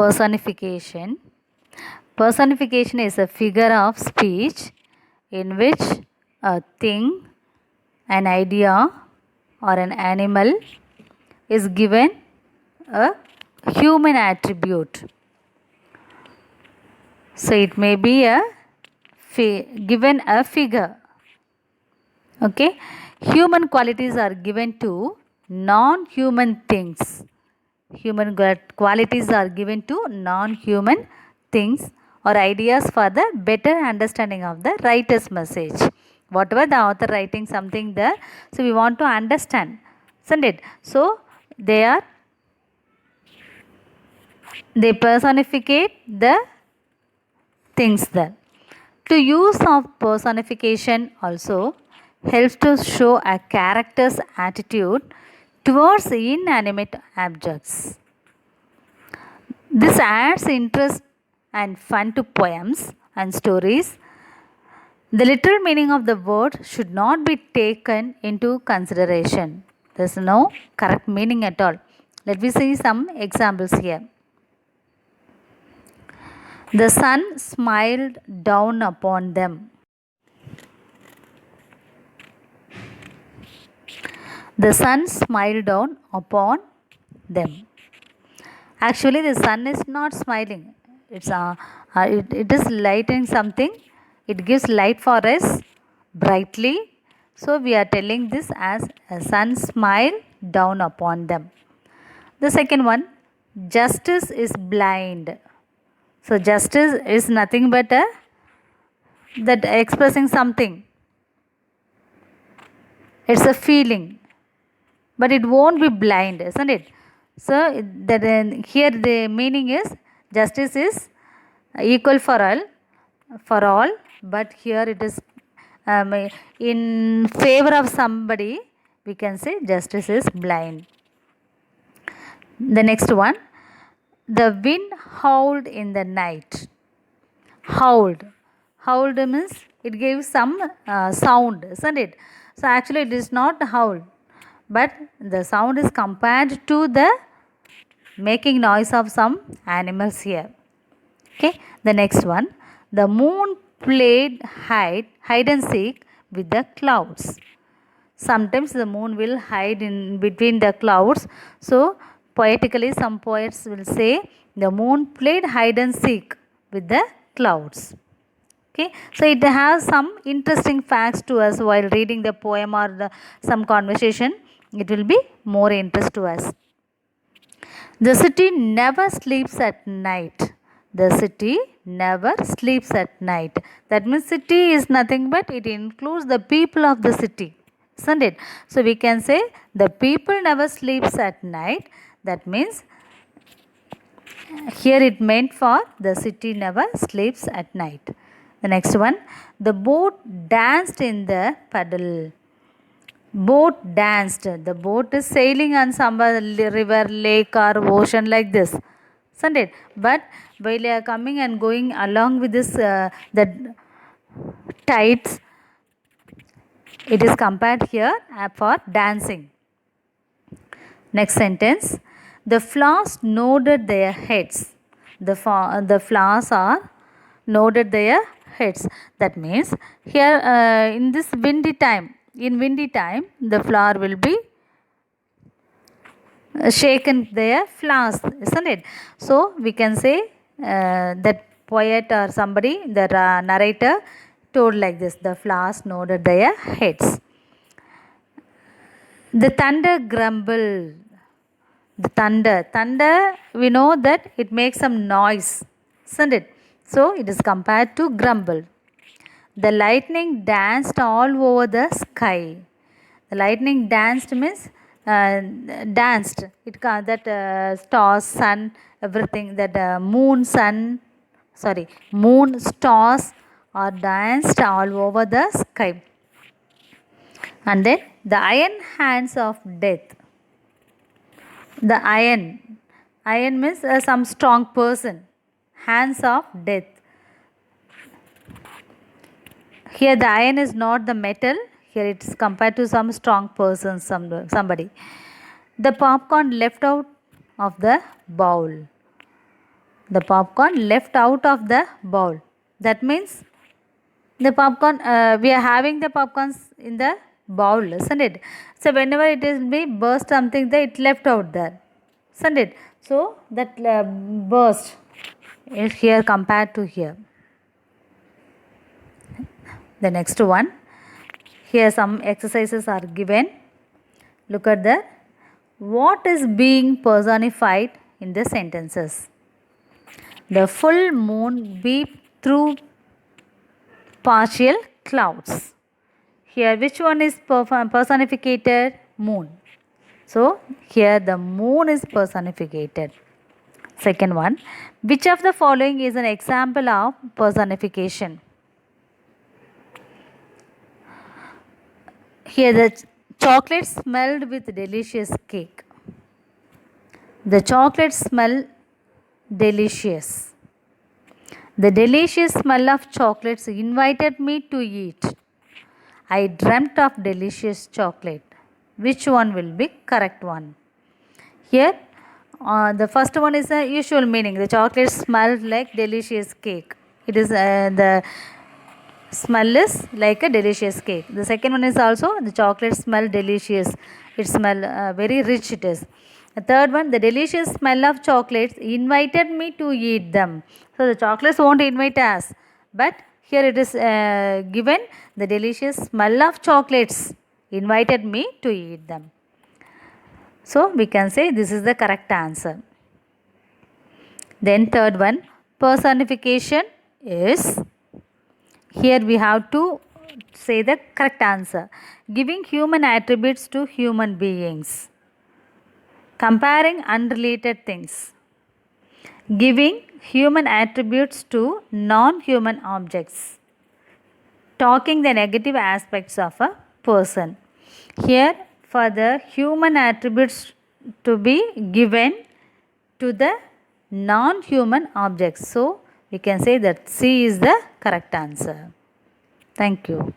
Personification. Personification is a figure of speech in which a thing, an idea, or an animal is given a human attribute. So it may be given a figure. Okay, human qualities are given to non-human things. Human qualities are given to non-human things or ideas for the better understanding of the writer's message. Whatever the author writing something there, so we want to understand, isn't it? So they personificate the things there. To use of personification also helps to show a character's attitude towards inanimate objects. This adds interest and fun to poems and stories. The literal meaning of the word should not be taken into consideration. There is no correct meaning at all. Let me see some examples here. The sun smiled down upon them. The sun smiled down upon them. Actually, the sun is not smiling. It is lighting something. It gives light for us brightly. So we are telling this as a sun smile down upon them. The second one, justice is blind. So justice is nothing but that expressing something. It's a feeling, but it won't be blind, isn't it? So that here the meaning is justice is equal for all, but here it is in favor of somebody. We can say justice is blind. The next one, the wind howled in the night. Howled means it gives some sound, isn't it? So actually it is not howled, but the sound is compared to the making noise of some animals here. Okay, the next one, the moon played hide and seek with the clouds. Sometimes the moon will hide in between the clouds. So poetically some poets will say the moon played hide and seek with the clouds. Okay, so it has some interesting facts to us while reading the poem or some conversation. It will be more interest to us. The city never sleeps at night. The city never sleeps at night. That means city is nothing but it includes the people of the city, isn't it? So we can say the people never sleeps at night. That means here it meant for the city never sleeps at night. The next one, the boat danced in the puddle. Boat danced. The boat is sailing on some river, lake or ocean like this, isn't it? But while they are coming and going along with this, the tides, it is compared here for dancing. Next sentence, the flowers nodded their heads. The flowers are nodded their heads. That means here in this windy time, the flower will be shaken their flowers, isn't it? So we can say that poet or somebody, the narrator told like this, the flowers nodded their heads. The thunder grumbled. The thunder, we know that it makes some noise, isn't it? So it is compared to grumble. The lightning danced all over the sky. The lightning danced means danced. It that stars, sun, everything that moon, stars are danced all over the sky. And then the iron hands of death. The iron means some strong person. Hands of death. Here the iron is not the metal. Here it is compared to some strong person, somebody. The popcorn left out of the bowl. The popcorn left out of the bowl. That means the popcorn, we are having the popcorns in the bowl, isn't it? So whenever it is be burst something there, it left out there, isn't it? So that burst is here compared to here. The next one, here some exercises are given. Look at the what is being personified in the sentences. The full moon beat through partial clouds. Here which one is personificated? Moon. So here the moon is personificated. Second one, which of the following is an example of personification? Here the chocolate smelled with delicious cake. The chocolate smell delicious. The delicious smell of chocolates invited me to eat. I dreamt of delicious chocolate. Which one will be correct one? Here the first one is a usual meaning. The chocolate smells like delicious cake. It is the smell is like a delicious cake. The second one is also the chocolate smell delicious. It smell very rich it is. The third one, the delicious smell of chocolates invited me to eat them. So the chocolates won't invite us, but here it is given the delicious smell of chocolates invited me to eat them. So we can say this is the correct answer. Then third one, personification is, here we have to say the correct answer. Giving human attributes to human beings. Comparing unrelated things. Giving human attributes to non-human objects. Talking the negative aspects of a person. Here for the human attributes to be given to the non-human objects. So we can say that C is the correct answer. Thank you.